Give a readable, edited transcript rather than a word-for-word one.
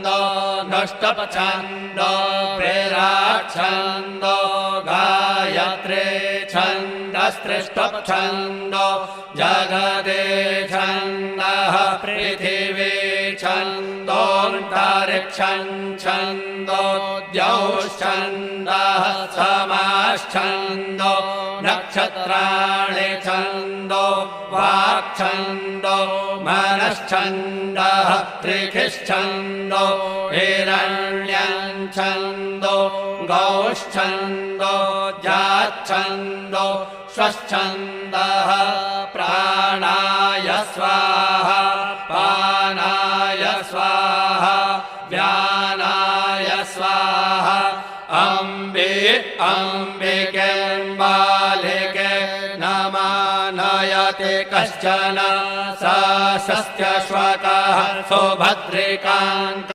छन्दो नष्टपछन्दो प्रेराच्छन्दो गायत्रे छन्दस्त्रिष्टपछन्दो जगदे छन्दः पृथिवी छन्दोऽन्तरिक्षं छन्दो द्यौश्छन्दः समाश्छन्दो नक्षत्राणि छन्दो वाक्छन्दो मनश्छन्दः त्रिखिश्छन्दो हिरण्यं छन्दो गौश्छन्दो जाच्छन्दो स्वच्छन्दः प्राणाय स्वाहा पानाय स्वाहा व्यानाय स्वाहा अम्बे अम्बिकेऽम्बालिके नमानयते कश्चन सा शस्त्यश्वकः सुभद्रिकान्त